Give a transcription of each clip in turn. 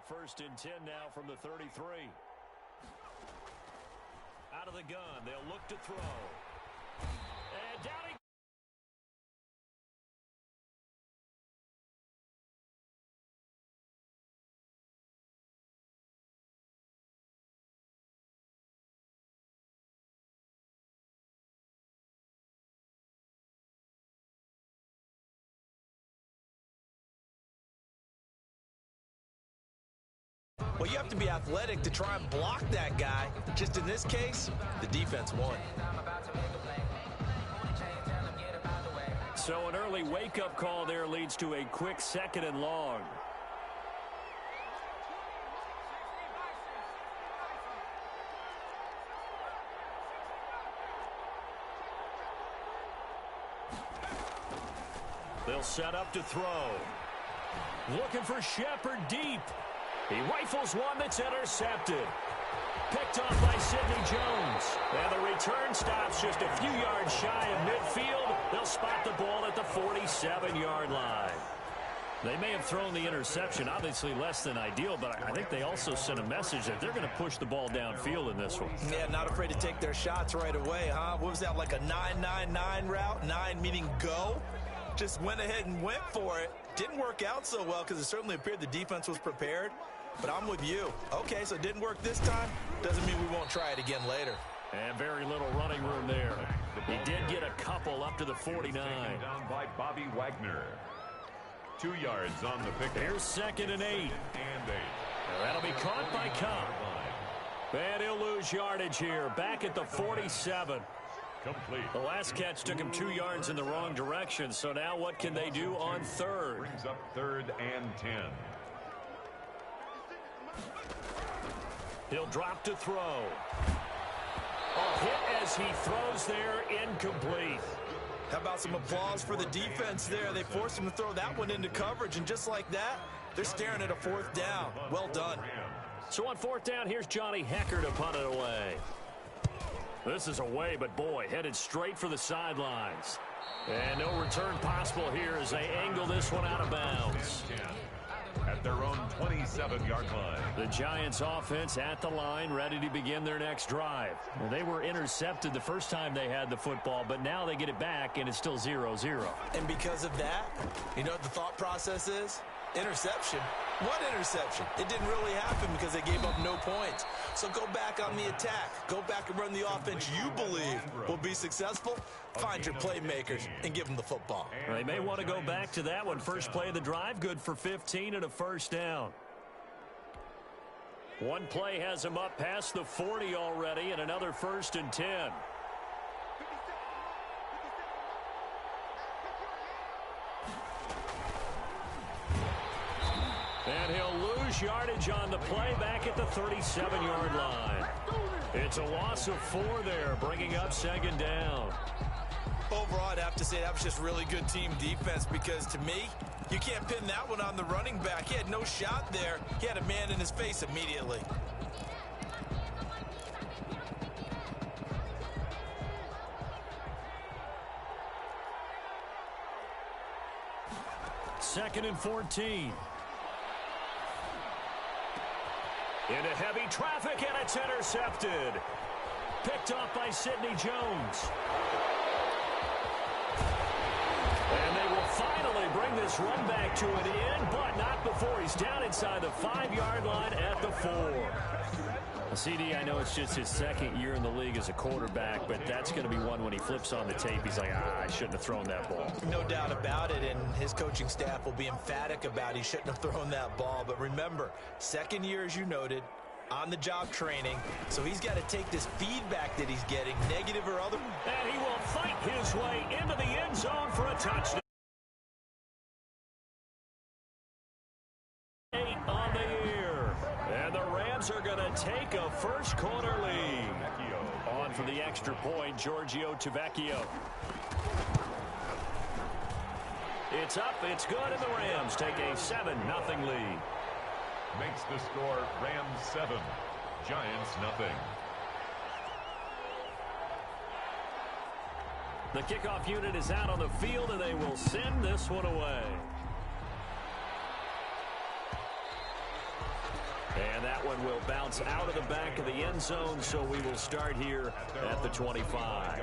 First and 10 now from the 33. Out of the gun, they'll look to throw. And down he Well, you have to be athletic to try and block that guy. Just in this case, the defense won. So an early wake-up call there leads to a quick 2nd and long. They'll set up to throw. Looking for Shepard deep. He rifles one that's intercepted. Picked off by Sidney Jones. And the return stops just a few yards shy of midfield. They'll spot the ball at the 47-yard line. They may have thrown the interception, obviously less than ideal, but I think they also sent a message that they're going to push the ball downfield in this one. Yeah, not afraid to take their shots right away, huh? What was that, like a 9-9-9 route? 9 meaning go? Just went ahead and went for it. Didn't work out so well because it certainly appeared the defense was prepared. But I'm with you. Okay, so it didn't work this time. Doesn't mean we won't try it again later. And very little running room there. He did get a couple up to the 49. Down by Bobby Wagner. 2 yards on the pick. Here's 2nd and 8. And 8. That'll be caught by Cobb. And he'll lose yardage here. Back at the 47. Complete. The last catch took him 2 yards in the wrong direction. So now what can they do on 3rd? Brings up 3rd and 10. He'll drop to throw. A hit as he throws there, incomplete. How about some applause for the defense there? They forced him to throw that one into coverage, and just like that, they're staring at a 4th down. Well done. So on 4th down, here's Johnny Hecker to punt it away. This is away, but boy, headed straight for the sidelines. And no return possible here as they angle this one out of bounds. At their own 27-yard line. The Giants offense at the line, ready to begin their next drive. Well, they were intercepted the first time they had the football, but now they get it back, and it's still 0-0. And because of that, you know what the thought process is? Interception. What interception? It didn't really happen because they gave up no points. So go back on the attack. Go back and run the offense you believe will be successful. Find your playmakers and give them the football. They may want to go back to that one. First play of the drive, good for 15 and a 1st down. One play has him up past the 40 already, and another 1st and 10. And he'll lose yardage on the play back at the 37-yard line. It's a loss of 4 there, bringing up 2nd down. Overall, I'd have to say that was just really good team defense because, to me, you can't pin that one on the running back. He had no shot there. He had a man in his face immediately. Second and 14. Into heavy traffic, and it's intercepted. Picked off by Sidney Jones. And they will finally bring this run back to an end, but not before he's down inside the 5-yard line at the 4. CD, I know it's just his 2nd year in the league as a quarterback, but that's going to be one when he flips on the tape. He's like, I shouldn't have thrown that ball. No doubt about it, and his coaching staff will be emphatic about he shouldn't have thrown that ball. But remember, 2nd year, as you noted, on-the-job training, so he's got to take this feedback that he's getting, negative or other. And he will fight his way into the end zone for a touchdown. 8 on the year. And the Rams are going to take a first-quarter lead. On for the extra point, Giorgio Tavecchio. It's up, it's good, and the Rams take a 7-0 lead. Makes the score Rams 7, Giants nothing. The kickoff unit is out on the field, and they will send this one away. And that one will bounce out of the back of the end zone, so we will start here at the 25.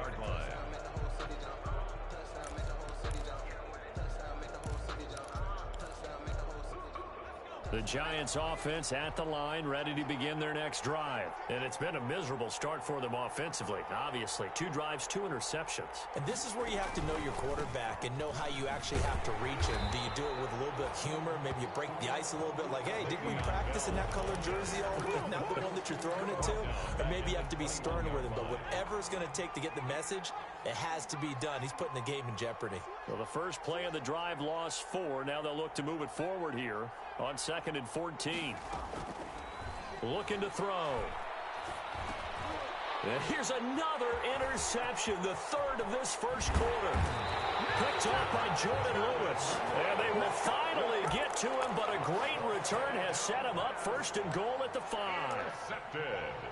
The Giants offense at the line, ready to begin their next drive. And it's been a miserable start for them offensively. Obviously, 2 drives, 2 interceptions. And this is where you have to know your quarterback and know how you actually have to reach him. Do you do it with a little bit of humor? Maybe you break the ice a little bit like, hey, didn't we practice in that colored jersey all week? Not the one that you're throwing it to? Or maybe you have to be stern with him. But whatever it's going to take to get the message, it has to be done. He's putting the game in jeopardy. Well, the first play of the drive lost 4. Now they'll look to move it forward here on 2nd and 14. Looking to throw. And here's another interception, the 3rd of this first quarter. Picked off by Jordan Lewis. And they will finally get to him, but a great return has set him up 1st and goal at the 5.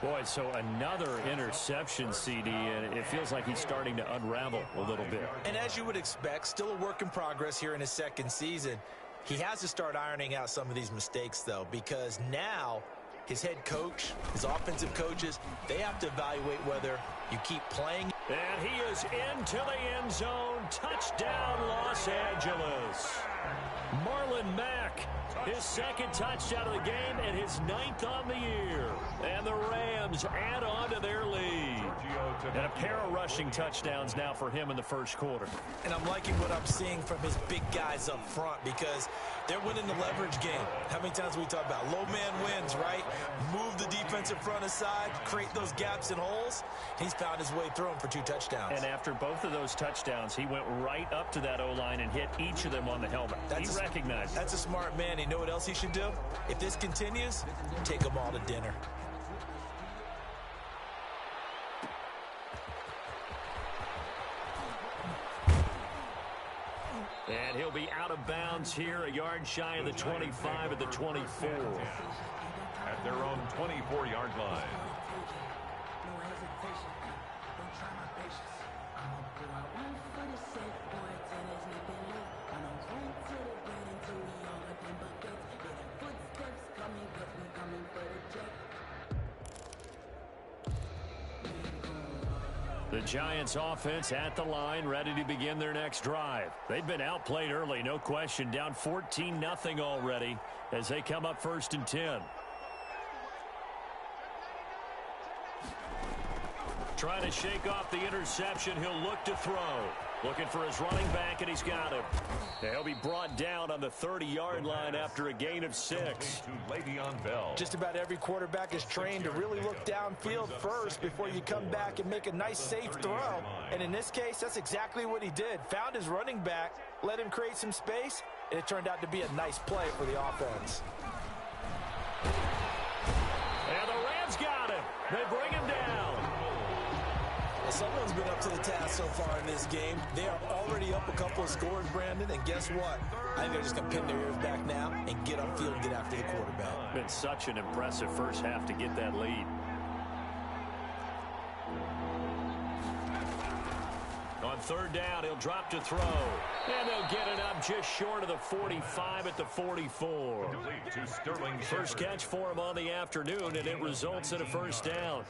Boy, so another interception, CD, and it feels like he's starting to unravel a little bit. And as you would expect, still a work in progress here in his 2nd season. He has to start ironing out some of these mistakes, though, because now his head coach, his offensive coaches, they have to evaluate whether you keep playing. And he is into the end zone. Touchdown, Los Angeles. Marlon Mack, his 2nd touchdown of the game and his 9th on the year. And the Rams add on to their lead. And a pair of rushing touchdowns now for him in the first quarter. And I'm liking what I'm seeing from his big guys up front because they're winning the leverage game. How many times we talk about low man wins, right? Move the defensive front aside, create those gaps and holes. He's found his way through them for 2 touchdowns. And after both of those touchdowns, he went right up to that O-line and hit each of them on the helmet. He recognized it. That's a smart man. You know what else he should do? If this continues, take them all to dinner. And he'll be out of bounds here, a yard shy of the 25 at the 24. At their own 24-yard line. The Giants offense at the line, ready to begin their next drive. They've been outplayed early, no question, down 14-0 already as they come up 1st and 10. Trying to shake off the interception, he'll look to throw. Looking for his running back, and he's got him. He'll be brought down on the 30-yard line after a gain of 6. Just about every quarterback is trained to really look downfield first before you come back and make a nice, safe throw. And in this case, that's exactly what he did. Found his running back, let him create some space, and it turned out to be a nice play for the offense. And the Rams got him. They bring him down. Someone's been up to the task so far in this game. They are already up a couple of scores, Brandon, and guess what? I think they're just going to pin their ears back now and get upfield and get after the quarterback. Been such an impressive first half to get that lead. On 3rd down, he'll drop to throw. And they'll get it up just short of the 45 at the 44. First catch for him on the afternoon, and it results in a 1st down.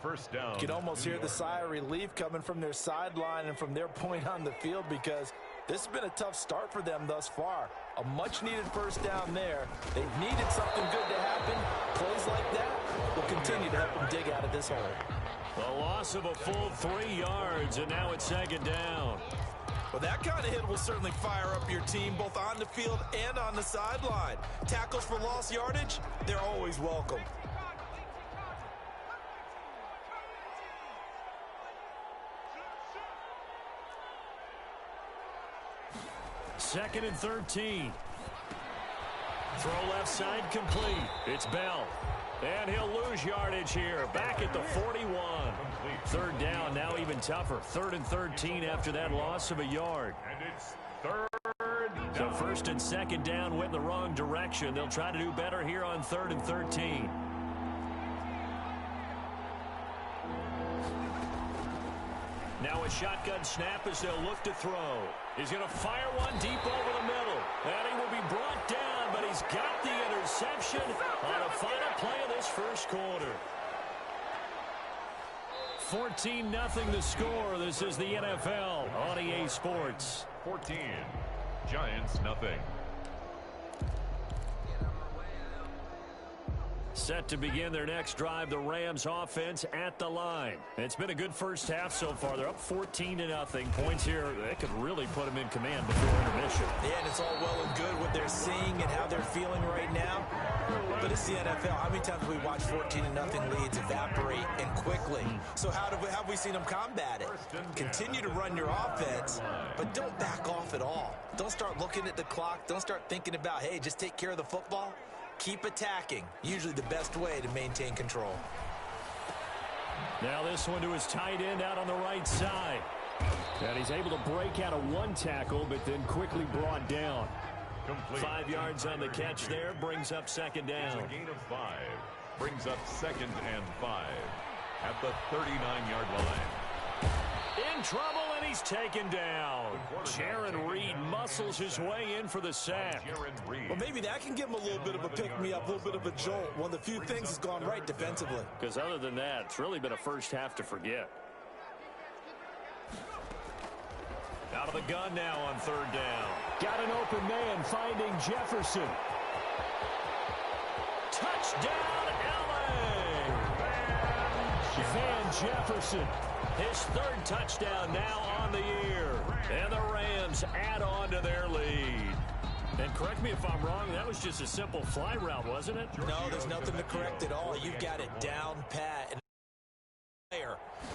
First down. You can almost hear the sigh of relief coming from their sideline and from their point on the field because this has been a tough start for them thus far. A much-needed 1st down there. They've needed something good to happen. Plays like that will continue to help them dig out of this hole. A loss of a full 3 yards, and now it's 2nd down. Well, that kind of hit will certainly fire up your team both on the field and on the sideline. Tackles for lost yardage, they're always welcome. 2nd and 13. Throw left side complete. It's Bell. And he'll lose yardage here. Back at the 41. 3rd down, now even tougher. 3rd and 13 after that loss of a yard. And it's 3rd down. So 1st and 2nd down went in the wrong direction. They'll try to do better here on 3rd and 13. Now a shotgun snap as they'll look to throw. He's going to fire one deep over the middle. And he will be brought down, but he's got the interception. interception on a final play of this first quarter. 14-0 the score. This is the NFL on EA Sports. 14, Giants nothing. Set to begin their next drive, the Rams offense at the line. It's been a good first half so far. They're up 14-0. Points here, that could really put them in command before intermission. Yeah, and it's all well and good what they're seeing and how they're feeling right now. But it's the NFL. How many times have we watched 14-0 leads evaporate and quickly? So how have we seen them combat it? Continue to run your offense, but don't back off at all. Don't start looking at the clock. Don't start thinking about, hey, just take care of the football. Keep attacking. Usually the best way to maintain control. Now this one to his tight end out on the right side. And he's able to break out of one tackle, but then quickly brought down. Complete. 5 yards on the catch there, brings up second down. A gain of 5. Brings up 2nd and 5 at the 39-yard line. In trouble, and he's taken down. Jaron Reed muscles his way in for the sack. Well, maybe that can give him a little bit of a pick-me-up, a little bit of a jolt. One of the few things that's gone right defensively. Because other than that, it's really been a first half to forget. Out of the gun now on 3rd down. Got an open man, finding Jefferson. Touchdown, L.A. Van Jefferson. His 3rd touchdown now on the year. And the Rams add on to their lead. And correct me if I'm wrong, that was just a simple fly route, wasn't it? No, there's nothing to correct at all. You've got it down pat. And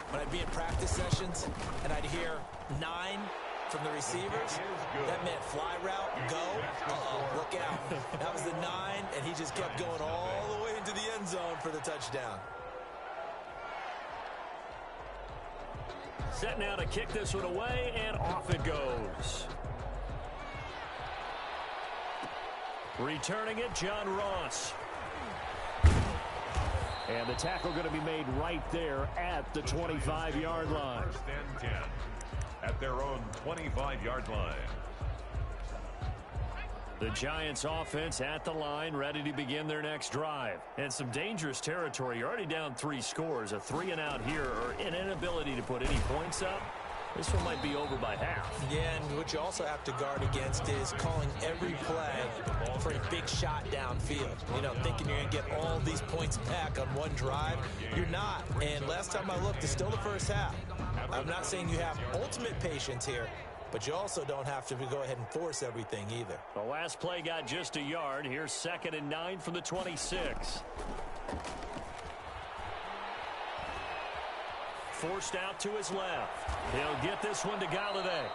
when I'd be in practice sessions and I'd hear 9 from the receivers, that meant fly route, go, look out. That was the 9, and he just kept going all the way into the end zone for the touchdown. Set now to kick this one away, and off it goes. Returning it, John Ross. And the tackle going to be made right there at the 25-yard line. 1st and 10 at their own 25-yard line. The Giants offense at the line, ready to begin their next drive. And some dangerous territory. You're already down 3 scores. A 3-and-out here, or an inability to put any points up. This one might be over by half. Yeah, and what you also have to guard against is calling every play for a big shot downfield. You know, thinking you're going to get all these points back on one drive. You're not. And last time I looked, it's still the first half. I'm not saying you have ultimate patience here, but you also don't have to go ahead and force everything either. The last play got just a yard. Here's 2nd and 9 from the 26. Forced out to his left. He'll get this one to Galladay.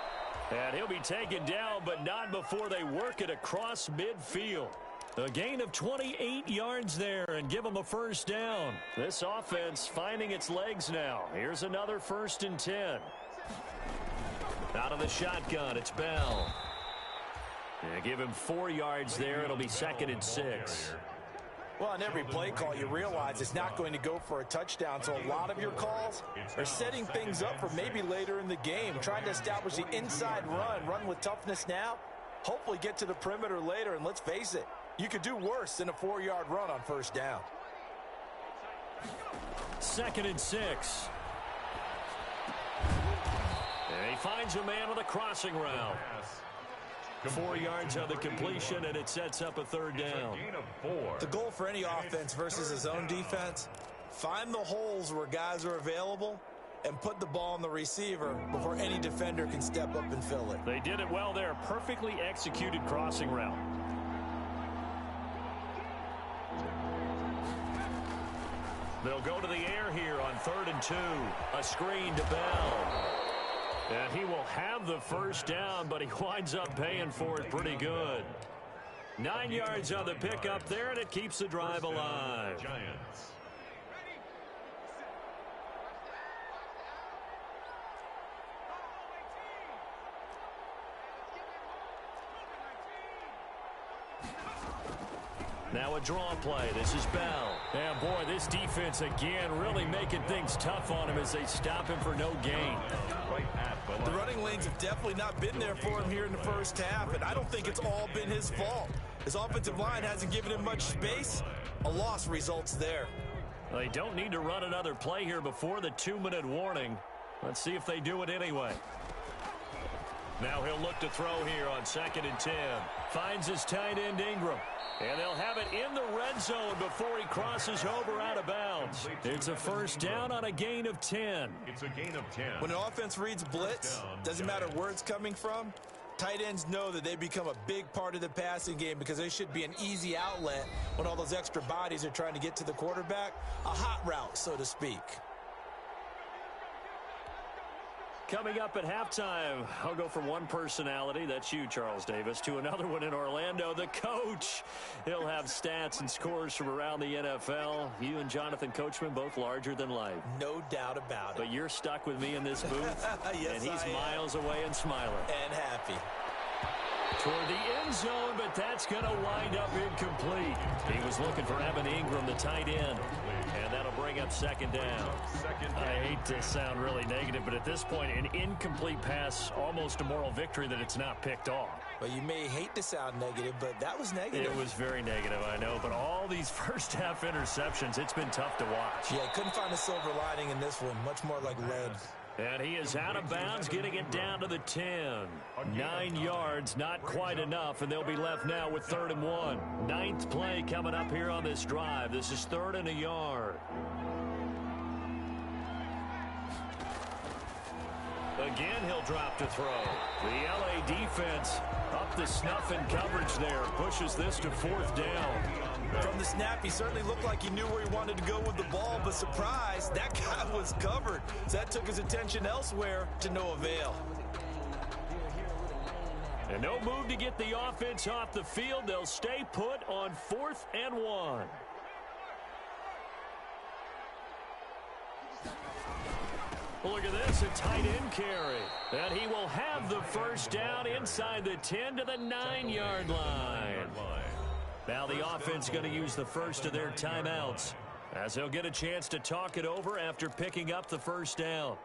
And he'll be taken down, but not before they work it across midfield. A gain of 28 yards there and give them a 1st down. This offense finding its legs now. Here's another 1st and 10. Out of the shotgun, it's Bell. And give him 4 yards there. It'll be 2nd and 6. Well, on every play call, you realize it's not going to go for a touchdown, so a lot of your calls are setting things up for maybe later in the game, trying to establish the inside run with toughness now, hopefully get to the perimeter later, and let's face it, you could do worse than a 4-yard run on 1st down. 2nd and 6. And he finds a man with a crossing route. 4 yards on the completion, and it sets up a 3rd down. The goal for any offense versus his own defense, find the holes where guys are available and put the ball on the receiver before any defender can step up and fill it. They did it well there. Perfectly executed crossing route. They'll go to the air here on 3rd and 2. A screen to Bell. And he will have the 1st down, but he winds up paying for it pretty good. 9 yards on the pickup there, and it keeps the drive alive. Giants. Now a draw play. This is Bell. And, boy, this defense, again, really making things tough on him as they stop him for no gain. The running lanes have definitely not been there for him here in the first half, and I don't think it's all been his fault. His offensive line hasn't given him much space. A loss results there. They don't need to run another play here before the 2-minute warning. Let's see if they do it anyway. Now he'll look to throw here on 2nd and 10. Finds his tight end Ingram. And they'll have it in the red zone before he crosses over out of bounds. It's a first down on a gain of 10. It's a gain of 10. When an offense reads blitz, doesn't matter where it's coming from, tight ends know that they become a big part of the passing game because they should be an easy outlet when all those extra bodies are trying to get to the quarterback. A hot route, so to speak. Coming up at halftime, I'll go from one personality, that's you, Charles Davis, to another one in Orlando, the coach. He'll have stats and scores from around the NFL. You and Jonathan Coachman, both larger than life. No doubt about it. But you're stuck with me in this booth, yes, and he's miles away and smiling. And happy. Toward the end zone, but that's going to wind up incomplete. He was looking for Evan Ingram, the tight end, and that'll bring up 2nd down. I hate to sound really negative, but at this point, an incomplete pass, almost a moral victory that it's not picked off. Well, you may hate to sound negative, but that was negative. It was very negative, I know, but all these first-half interceptions, it's been tough to watch. Yeah, couldn't find a silver lining in this one, much more like lead. And he is out of bounds, getting it down to the 10. 9 yards, not quite enough, and they'll be left now with 3rd and 1. 9th play coming up here on this drive. This is 3rd and a yard. Again, he'll drop to throw. The L.A. defense up the snuff in coverage there. Pushes this to 4th down. From the snap, he certainly looked like he knew where he wanted to go with the ball, but surprise, that guy was covered. So that took his attention elsewhere to no avail. And no move to get the offense off the field. They'll stay put on 4th and 1. Look at this, a tight end carry. And he will have the first down inside the 10 to the 9-yard line. Now the offense going to use the first of their timeouts as they'll get a chance to talk it over after picking up the first down.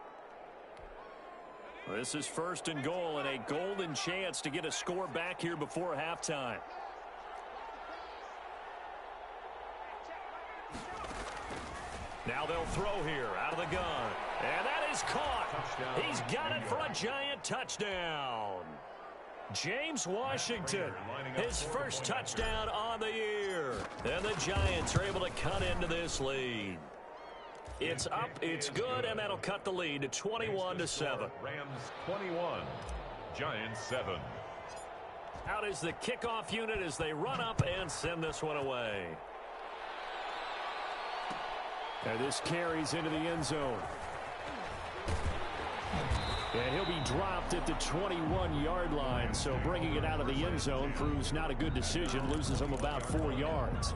This is 1st and goal and a golden chance to get a score back here before halftime. Now they'll throw here out of the gun. And that is caught. He's got it for a giant touchdown. James Washington, his first touchdown on the year. And the Giants are able to cut into this lead. It's up, it's good, and that'll cut the lead to 21-7. Rams 21, Giants 7. Out is the kickoff unit as they run up and send this one away. And this carries into the end zone. And he'll be dropped at the 21-yard line, so bringing it out of the end zone proves not a good decision, loses him about 4 yards.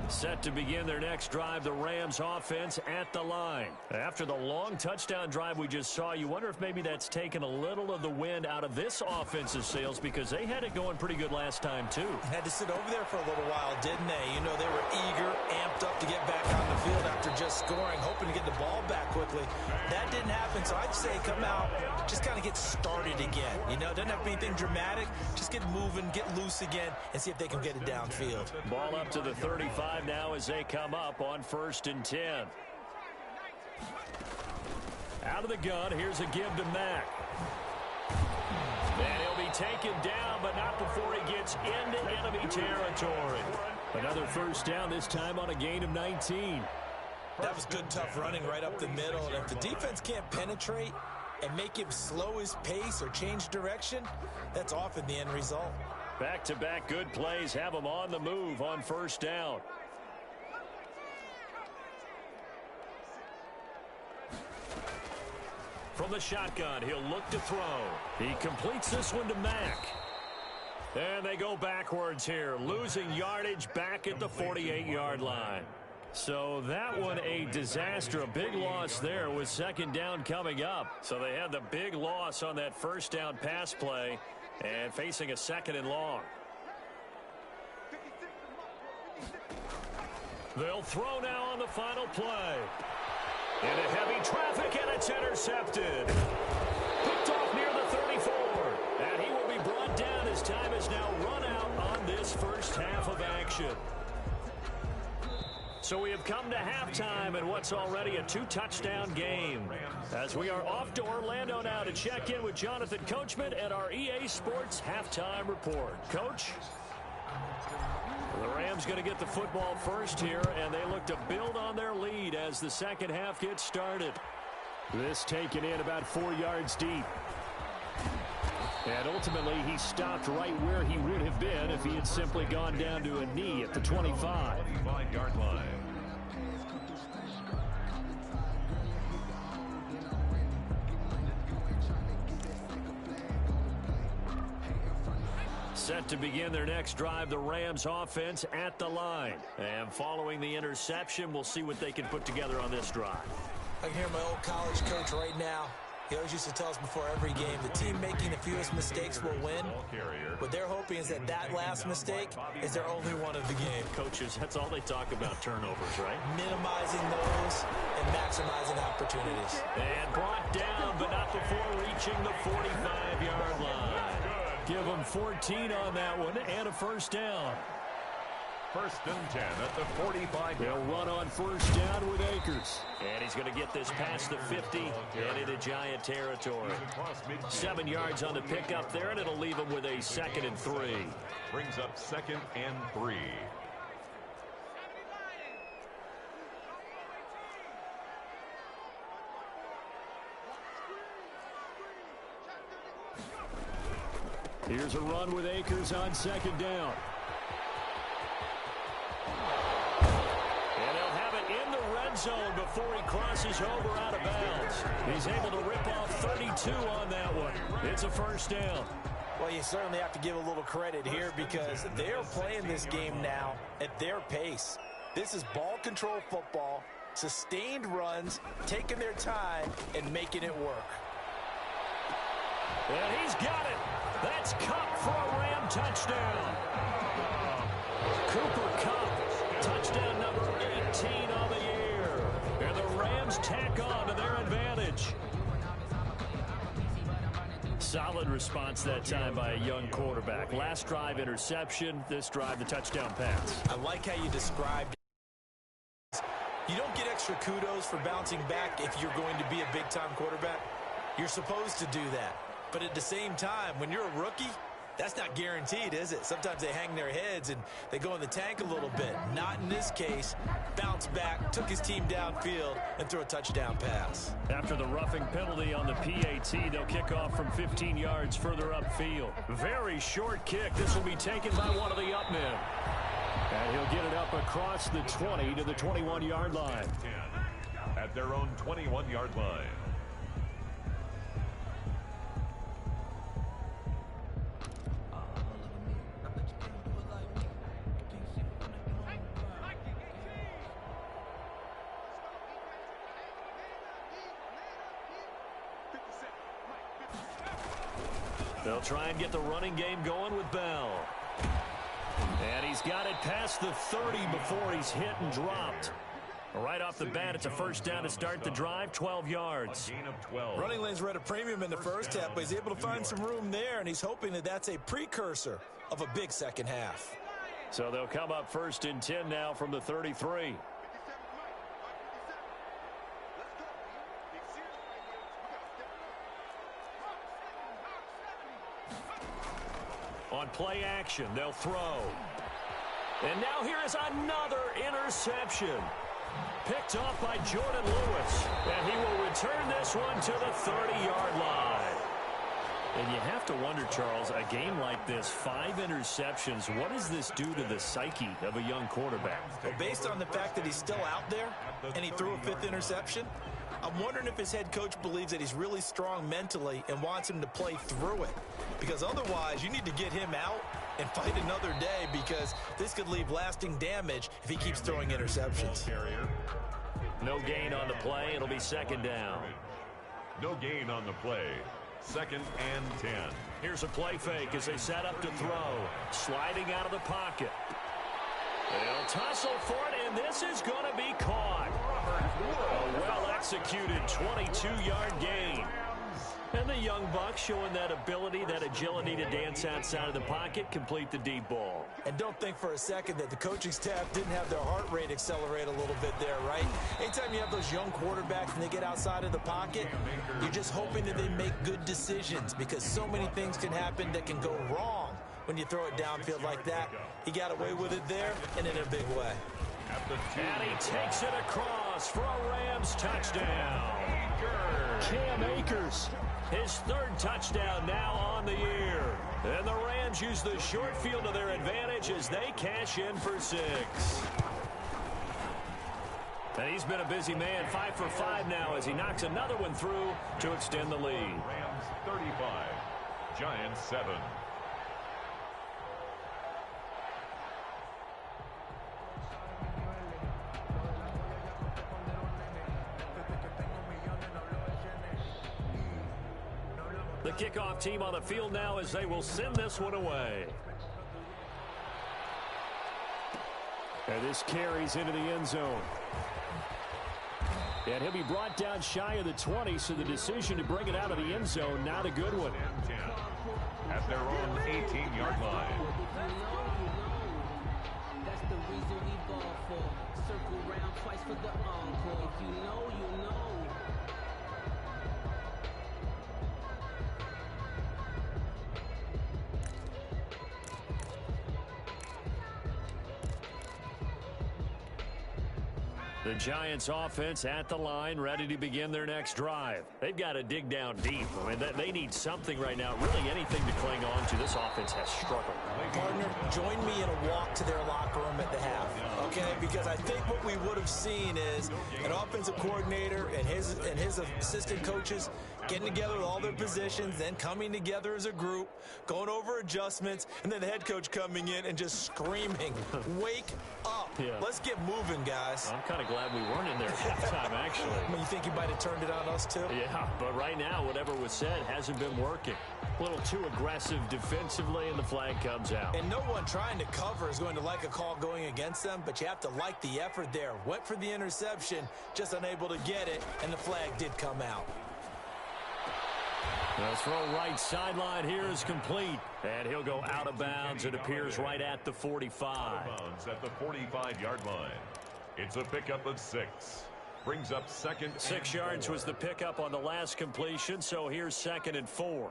Set to begin their next drive, the Rams offense at the line. After the long touchdown drive we just saw, you wonder if maybe that's taken a little of the wind out of this offensive sails because they had it going pretty good last time too. Had to sit over there for a little while, didn't they? You know, they were eager, amped up to get back on the field after just scoring, hoping to get the ball back quickly. That didn't happen, so I'd say come out, just kind of get started again. You know, doesn't have to be anything dramatic. Just get moving, get loose again, and see if they can get it downfield. Ball up to the 35. Now as they come up on 1st and 10. Out of the gun, here's a give to Mack. And he'll be taken down, but not before he gets into enemy territory. Another first down, this time on a gain of 19. That was good, tough running right up the middle. And if the defense can't penetrate and make him slow his pace or change direction, that's often the end result. Back-to-back good plays have him on the move on 1st down. From the shotgun, he'll look to throw. He completes this one to Mack. And they go backwards here, losing yardage back at the 48-yard line. So that one a disaster, a big loss there with 2nd down coming up. So they had the big loss on that 1st down pass play and facing a 2nd and long. They'll throw now on the final play. Into heavy traffic, and it's intercepted. Picked off near the 34. And he will be brought down as time has now run out on this first half of action. So we have come to halftime in what's already a 2-touchdown game. As we are off to Orlando now to check in with Jonathan Coachman and our EA Sports Halftime Report. Coach? The Rams going to get the football first here, and they look to build on their lead as the second half gets started. This taken in about 4 yards deep. And ultimately, he stopped right where he would have been if he had simply gone down to a knee at the 25. 25-yard line. Set to begin their next drive, the Rams offense at the line. And following the interception, we'll see what they can put together on this drive. I can hear my old college coach right now. He always used to tell us before every game, the team making the fewest mistakes will win. What they're hoping is that that last mistake is their only one of the game. Coaches, that's all they talk about, turnovers, right? Minimizing those and maximizing opportunities. And brought down, but not before reaching the 45-yard line. Give them 14 on that one and a first down. First and 10 at the 45. They'll run on first down with Akers. And he's going to get this past the 50 and into Giant territory. 7 yards on the pickup there, and it'll leave him with a 2nd and 3. Brings up 2nd and 3. Here's a run with Akers on 2nd down. And they'll have it in the red zone before he crosses over out of bounds. He's able to rip off 32 on that one. It's a first down. Well, you certainly have to give a little credit here because they're playing this game now at their pace. This is ball control football, sustained runs, taking their time, and making it work. And he's got it. That's Cup for a Ram touchdown. Cooper Cup, touchdown number 18 on the year. And the Rams tack on to their advantage. Solid response that time by a young quarterback. Last drive, interception. This drive, the touchdown pass. I like how you described it. You don't get extra kudos for bouncing back if you're going to be a big-time quarterback. You're supposed to do that. But at the same time, when you're a rookie, that's not guaranteed, is it? Sometimes they hang their heads and they go in the tank a little bit. Not in this case. Bounced back, took his team downfield, and threw a touchdown pass. After the roughing penalty on the PAT, they'll kick off from 15 yards further upfield. Very short kick. This will be taken by one of the up men. And he'll get it up across the 20 to the 21-yard line. At their own 21-yard line. They'll try and get the running game going with Bell. And he's got it past the 30 before he's hit and dropped. Right off the bat, it's a first down to start the drive, 12 yards. A gain of 12. Running lanes were at a premium in the first half, but he's able to find some room there, and he's hoping that that's a precursor of a big second half. So they'll come up 1st and 10 now from the 33. On play action, they'll throw. And now here is another interception. Picked off by Jordan Lewis. And he will return this one to the 30-yard line. And you have to wonder, Charles, a game like this, 5 interceptions, what does this do to the psyche of a young quarterback? Well, based on the fact that he's still out there and he threw a 5th interception, I'm wondering if his head coach believes that he's really strong mentally and wants him to play through it. Because otherwise, you need to get him out and fight another day because this could leave lasting damage if he keeps throwing interceptions. No gain on the play. It'll be 2nd down. No gain on the play. 2nd and 10. Here's a play fake as they set up to throw. Sliding out of the pocket. They'll tussle for it, and this is going to be caught. A well-executed 22-yard gain. And the young buck showing that ability, that agility to dance outside of the pocket, complete the deep ball. And don't think for a second that the coaching staff didn't have their heart rate accelerate a little bit there, right? Anytime you have those young quarterbacks and they get outside of the pocket, you're just hoping that they make good decisions because so many things can happen that can go wrong when you throw it downfield like that. He got away with it there and in a big way. And he takes it across for a Rams touchdown. Cam Akers, his third touchdown now on the year. And the Rams use the short field to their advantage as they cash in for 6. And he's been a busy man, 5 for 5 now as he knocks another one through to extend the lead. Rams 35, Giants 7. The kickoff team on the field now as they will send this one away. And this carries into the end zone. And he'll be brought down shy of the 20, so the decision to bring it out of the end zone, not a good one. At their own 18-yard line. That's the reason we ball for. Circle round twice for the encore. If you know, you know. The Giants offense at the line, ready to begin their next drive. They've got to dig down deep. I mean, they need something right now, really anything to cling on to. This offense has struggled. Partner, join me in a walk to their locker room at the half, okay? Because I think what we would have seen is an offensive coordinator and his assistant coaches getting together with all their positions, then coming together as a group, going over adjustments, and then the head coach coming in and just screaming, wake up. Yeah. Let's get moving, guys. I'm kind of glad we weren't in there at halftime, actually. I mean, you think you might have turned it on us, too? Yeah, but right now, whatever was said hasn't been working. A little too aggressive defensively, and the flag comes out. And no one trying to cover is going to like a call going against them, but you have to like the effort there. Went for the interception, just unable to get it, and the flag did come out. The throw right sideline here is complete. And he'll go out of bounds. It appears right at the 45. Out of bounds at the 45-yard line. It's a pickup of 6. Brings up second. 6 yards 4. was the pickup on the last completion, so here's 2nd and 4.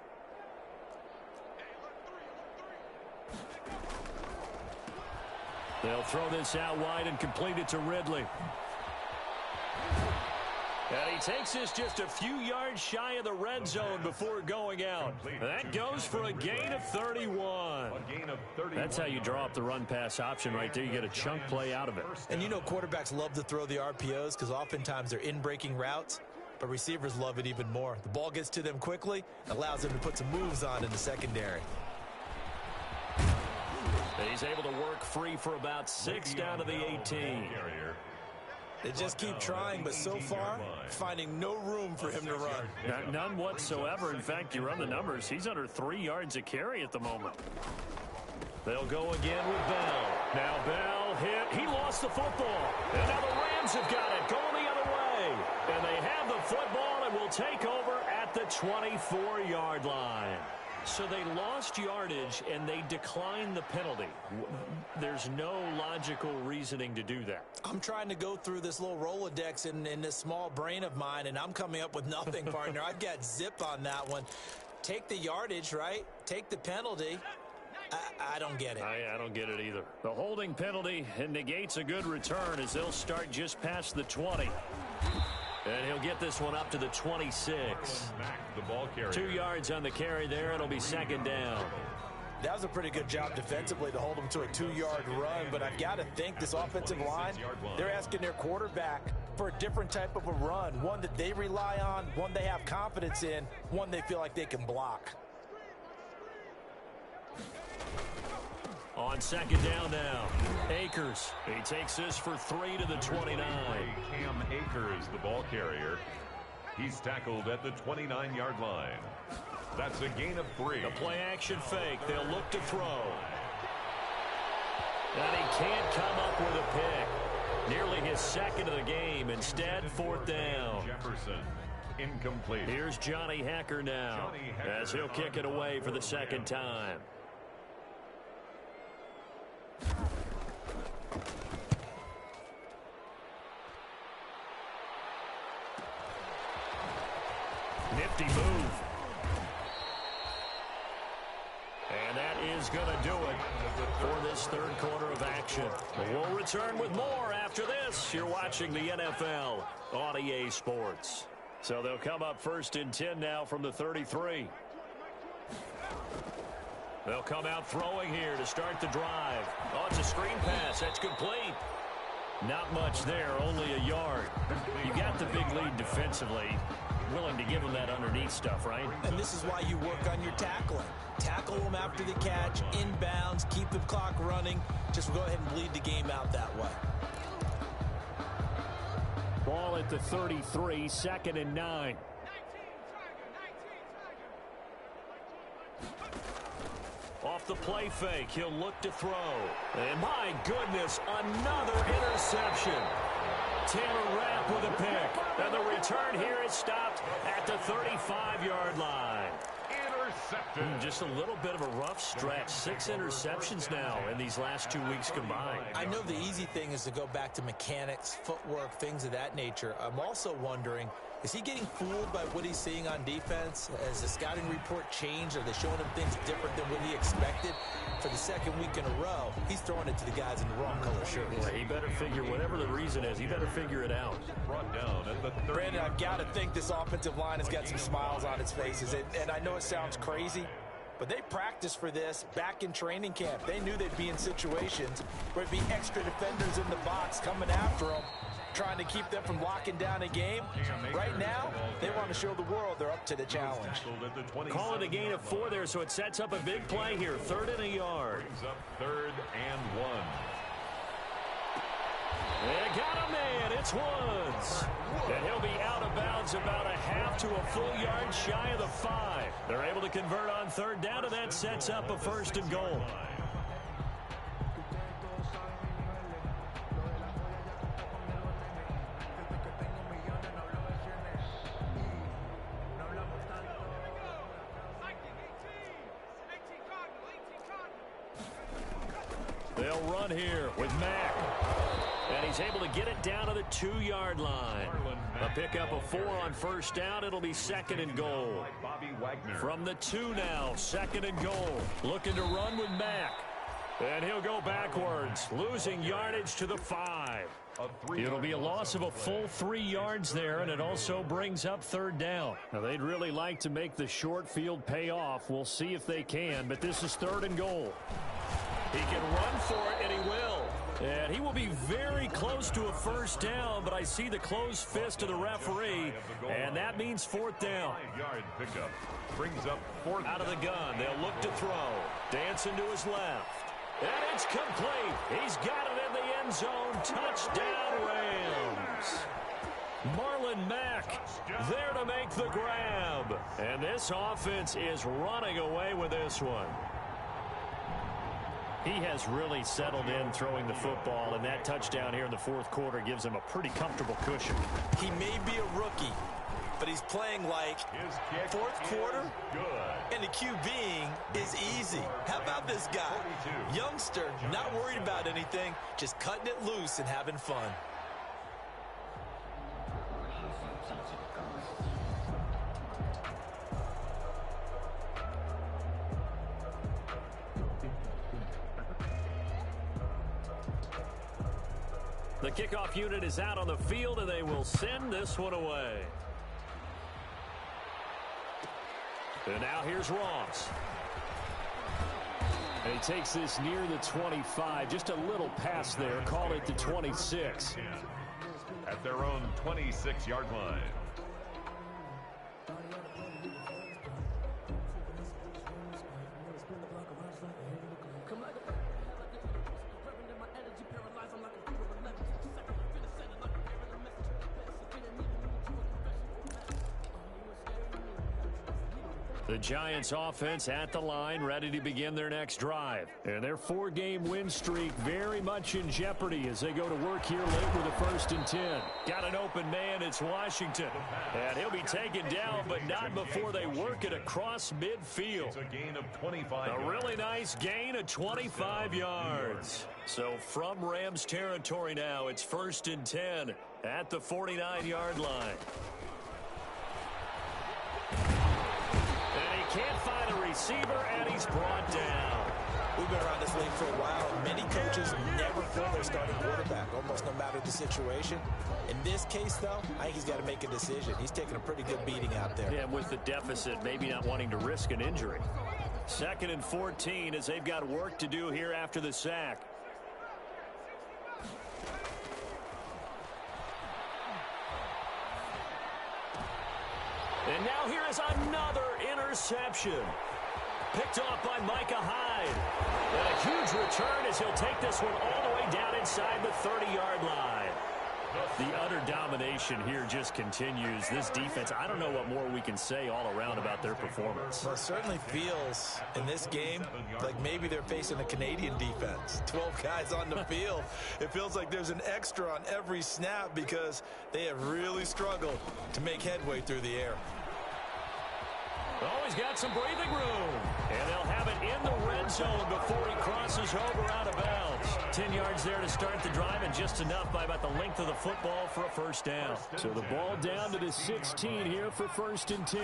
They'll throw this out wide and complete it to Ridley. And he takes this just a few yards shy of the red zone before going out. That goes for a gain of 31. That's how you draw up the run-pass option right there. You get a chunk play out of it. And you know quarterbacks love to throw the RPOs because oftentimes they're in-breaking routes, but receivers love it even more. The ball gets to them quickly, allows them to put some moves on in the secondary. He's able to work free for about 6 down to the 18. They just keep trying, but so far, finding no room for him to run. None whatsoever. In fact, you run the numbers. He's under 3 yards a carry at the moment. They'll go again with Bell. Now Bell hit. He lost the football. And now the Rams have got it going the other way. And they have the football and will take over at the 24-yard line. So they lost yardage, and they declined the penalty. There's no logical reasoning to do that. I'm trying to go through this little Rolodex in this small brain of mine, and I'm coming up with nothing, partner. I've got zip on that one. Take the yardage, right? Take the penalty. I don't get it. I don't get it either. The holding penalty negates a good return as they'll start just past the 20. And he'll get this one up to the 26. The ball carrier. 2 yards on the carry there. It'll be 2nd down. That was a pretty good job defensively to hold him to a 2-yard run, but I've got to think this offensive line, they're asking their quarterback for a different type of a run, one that they rely on, one they have confidence in, one they feel like they can block. On 2nd down now, Akers. He takes this for 3 to the 29. Cam Akers, the ball carrier. He's tackled at the 29-yard line. That's a gain of 3. The play-action fake. They'll look to throw. And he can't come up with a pick. Nearly his second of the game. Instead, fourth down. Jefferson, incomplete. Here's Johnny Hecker now, as he'll kick it away for the second time. Nifty move. And that is going to do it for this third quarter of action. We'll return with more after this. You're watching the NFL on EA Sports. So they'll come up first and 10 now from the 33. They'll come out throwing here to start the drive. Oh, it's a screen pass. That's complete. Not much there, only a yard. You got the big lead defensively. Willing to give them that underneath stuff, right? And this is why you work on your tackling. Tackle them after the catch, inbounds, keep the clock running. Just go ahead and bleed the game out that way. Ball at the 33, 2nd and 9. Off the play fake, he'll look to throw. And my goodness, another interception. Taylor Rapp with a pick. And the return here is stopped at the 35-yard line. Intercepted. Just a little bit of a rough stretch. 6 interceptions now in these last 2 weeks combined. I know the easy thing is to go back to mechanics, footwork, things of that nature. I'm also wondering, is he getting fooled by what he's seeing on defense? Has the scouting report changed? Are they showing him things different than what he expected? For the second week in a row, he's throwing it to the guys in the wrong color shirts. Yeah, he better figure, whatever the reason is, he better figure it out. Brought down at the 30. Brandon, I've got to think this offensive line has got some smiles on its faces. And I know it sounds crazy, but they practiced for this back in training camp. They knew they'd be in situations where it'd be extra defenders in the box coming after them, trying to keep them from locking down a game. Right now, they want to show the world they're up to the challenge. Call it a gain of 4 there, so it sets up a big play here. 3rd and a yard. Brings up 3rd and 1. They got a man. It's Woods. And he'll be out of bounds about a half to a full yard shy of the 5. They're able to convert on 3rd down, and that sets up a 1st and goal. They'll run here with Mack. And he's able to get it down to the 2-yard line. A pickup of 4 on 1st down. It'll be 2nd and goal. From the 2 now, 2nd and goal. Looking to run with Mack. And he'll go backwards, losing yardage to the 5. It'll be a loss of a full 3 yards there, and it also brings up 3rd down. Now, they'd really like to make the short field pay off. We'll see if they can, but this is 3rd and goal. He can run for it, and he will. And he will be very close to a 1st down, but I see the closed fist of the referee, and that means 4th down. 5-yard pickup brings up 4th. Out of the gun, they'll look to throw. Dancing to his left. And it's complete. He's got it in the end zone. Touchdown, Rams. Marlon Mack there to make the grab. And this offense is running away with this one. He has really settled in throwing the football, and that touchdown here in the 4th quarter gives him a pretty comfortable cushion. He may be a rookie, but he's playing like fourth quarter, and the QBing is easy. How about this guy? Youngster, not worried about anything, just cutting it loose and having fun. The kickoff unit is out on the field, and they will send this one away. And now here's Ross. And he takes this near the 25. Just a little pass there. Call it the 26. At their own 26-yard line. The Giants offense at the line, ready to begin their next drive. And their 4-game win streak very much in jeopardy as they go to work here late with a 1st and 10. Got an open man, it's Washington. And he'll be taken down, but not before they work it across midfield. It's a gain of 25. A really nice gain of 25 yards. So from Rams territory now, it's 1st and 10 at the 49-yard line. Can't find a receiver, and he's brought down. We've been around this league for a while. Many coaches never pull their starting quarterback, almost no matter the situation. In this case, though, I think he's got to make a decision. He's taking a pretty good beating out there. Yeah, with the deficit, maybe not wanting to risk an injury. 2nd and 14 as they've got work to do here after the sack. And now here is another interception. Picked off by Micah Hyde. And a huge return as he'll take this one all the way down inside the 30-yard line. The utter domination here just continues. This defense, I don't know what more we can say all around about their performance. Well, it certainly feels in this game like maybe they're facing a Canadian defense. 12 guys on the field. It feels like there's an extra on every snap because they have really struggled to make headway through the air. Oh, he's got some breathing room. And they'll have it in the red zone before he crosses over out of bounds. 10 yards there to start the drive, and just enough by about the length of the football for a 1st down. So the ball down to the 16 here for 1st and 10.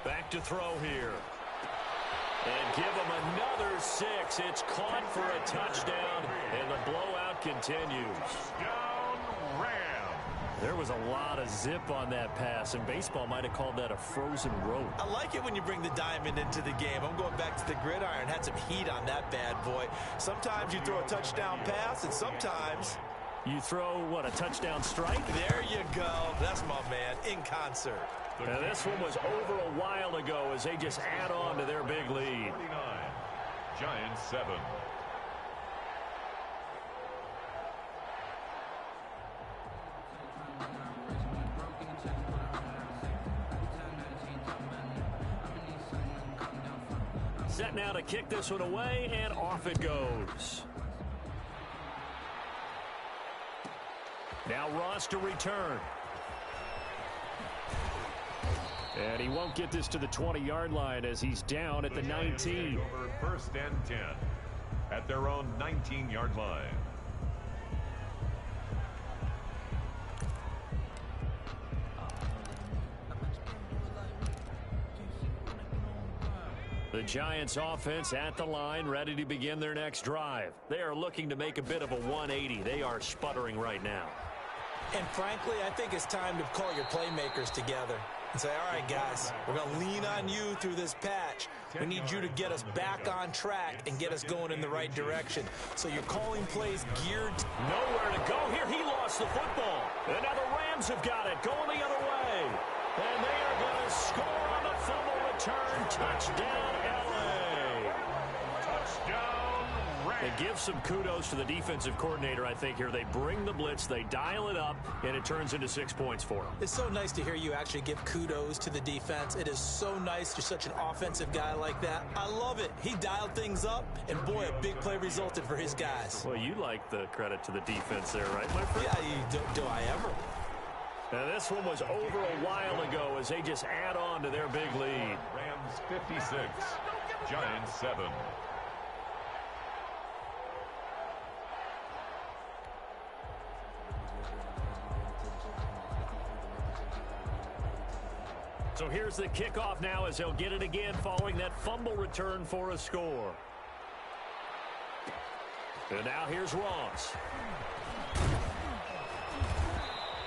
Back to throw here. And give him another 6. It's caught for a touchdown, and the blowout continues. Down Rams. There was a lot of zip on that pass, and baseball might have called that a frozen rope. I like it when you bring the diamond into the game. I'm going back to the gridiron. Had some heat on that bad boy. Sometimes you throw a touchdown pass, and sometimes you throw, what, a touchdown strike? There you go. That's my man, in concert. And this one was over a while ago as they just add on to their big lead. 49. Giants 7. Set now to kick this one away, and off it goes. Now Ross to return. And he won't get this to the 20-yard line as he's down at the 19. Over 1st and 10 at their own 19-yard line. The Giants offense at the line, ready to begin their next drive. They are looking to make a bit of a 180. They are sputtering right now. And frankly, I think it's time to call your playmakers together and say, all right, guys, we're going to lean on you through this patch. We need you to get us back on track and get us going in the right direction. So you're calling plays geared. Nowhere to go here. He lost the football. And now the Rams have got it going the other way. And they are going to score on the fumble return. Touchdown, LA. Touchdown, Rams. And give some kudos to the defensive coordinator, I think, here. They bring the blitz, they dial it up, and it turns into 6 points for them. It's so nice to hear you actually give kudos to the defense. It is so nice. You're such an offensive guy like that. I love it. He dialed things up, and boy, a big play resulted for his guys. Well, you like the credit to the defense there, right, my friend? Yeah, do I ever? Now, this one was over a while ago as they just add on to their big lead. Rams 56, Giants 7. So here's the kickoff now as they'll get it again following that fumble return for a score. And now here's Ross.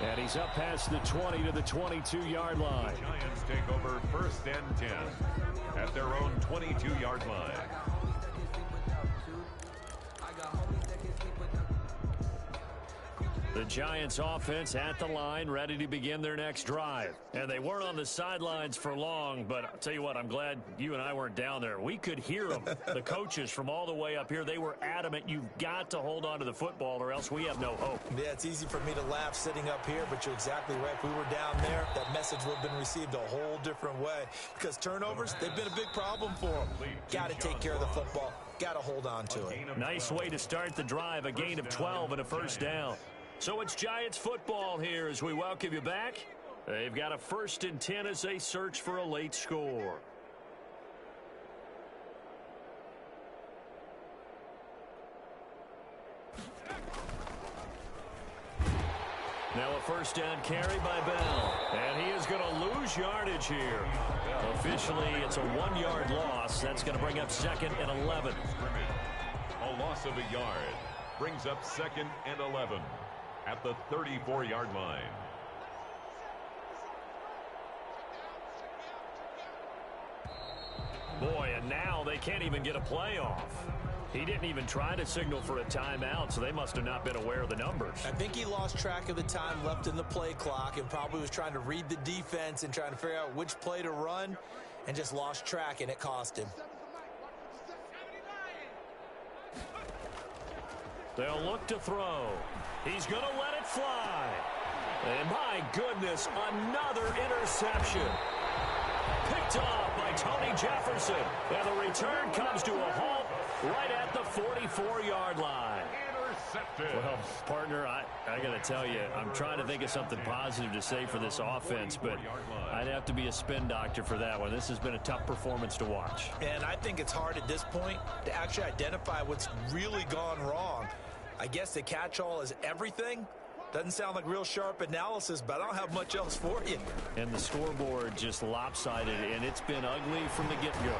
And he's up past the 20 to the 22-yard line. The Giants take over 1st and 10 at their own 22-yard line. The Giants offense at the line, ready to begin their next drive. And they weren't on the sidelines for long, but I'll tell you what, I'm glad you and I weren't down there. We could hear them. The coaches from all the way up here, they were adamant, you've got to hold on to the football or else we have no hope. Yeah, it's easy for me to laugh sitting up here, but you're exactly right. If we were down there, that message would have been received a whole different way. Because turnovers, they've been a big problem for them. Got to take care of the football. Got to hold on to it. Nice way to start the drive, a gain of 12 and a first down. So it's Giants football here as we welcome you back. They've got a 1st and 10 as they search for a late score. Now a first down carry by Bell. And he is going to lose yardage here. Officially, it's a 1-yard loss. That's going to bring up 2nd and 11. A loss of a yard brings up 2nd and 11 at the 34-yard line. Boy, and now they can't even get a play off. He didn't even try to signal for a timeout, so they must have not been aware of the numbers. I think he lost track of the time left in the play clock and probably was trying to read the defense and trying to figure out which play to run and just lost track, and it cost him. They'll look to throw. He's going to let it fly. And my goodness, another interception. Picked off by Tony Jefferson. And the return comes to a halt right at the 44-yard line. Intercepted. Well, partner, I got to tell you, I'm trying to think of something positive to say for this offense, but I'd have to be a spin doctor for that one. This has been a tough performance to watch. And I think it's hard at this point to actually identify what's really gone wrong. I guess the catch-all is everything. Doesn't sound like real sharp analysis, but I don't have much else for you. And the scoreboard just lopsided, and it's been ugly from the get-go.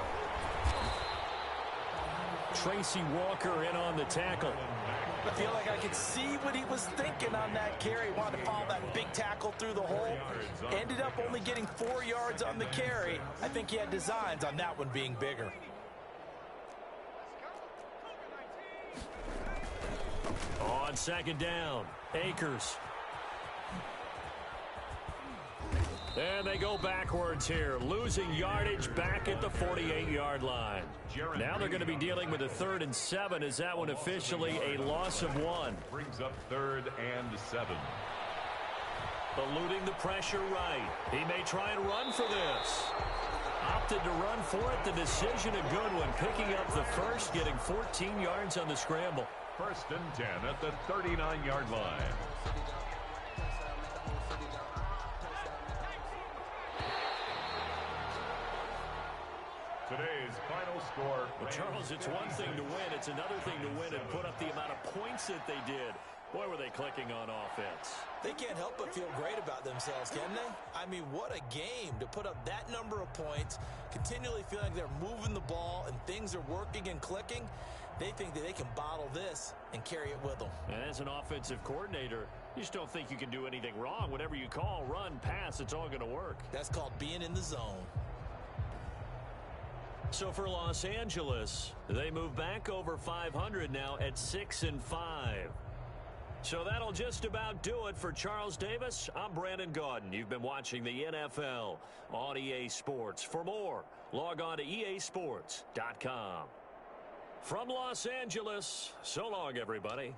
Tracy Walker in on the tackle. I feel like I could see what he was thinking on that carry. He wanted to follow that big tackle through the hole. Ended up only getting 4 yards on the carry. I think he had designs on that one being bigger. On 2nd down, Akers. And they go backwards here, losing yardage back at the 48-yard line. Now they're going to be dealing with a 3rd and 7. Is that one officially a loss of 1? Brings up 3rd and 7. Eluding the pressure right. He may try and run for this. Opted to run for it. The decision a good one. Picking up the first, getting 14 yards on the scramble. 1st and 10 at the 39-yard line. Today's final score. Well, Charles, it's one thing to win. It's another thing to win and put up the amount of points that they did. Boy, were they clicking on offense. They can't help but feel great about themselves, can they? I mean, what a game to put up that number of points, continually feeling like they're moving the ball and things are working and clicking. They think that they can bottle this and carry it with them. And as an offensive coordinator, you just don't think you can do anything wrong. Whatever you call, run, pass, it's all going to work. That's called being in the zone. So for Los Angeles, they move back over 500 now at 6-5. So that'll just about do it for Charles Davis. I'm Brandon Gaudin. You've been watching the NFL on EA Sports. For more, log on to easports.com. From Los Angeles, so long, everybody.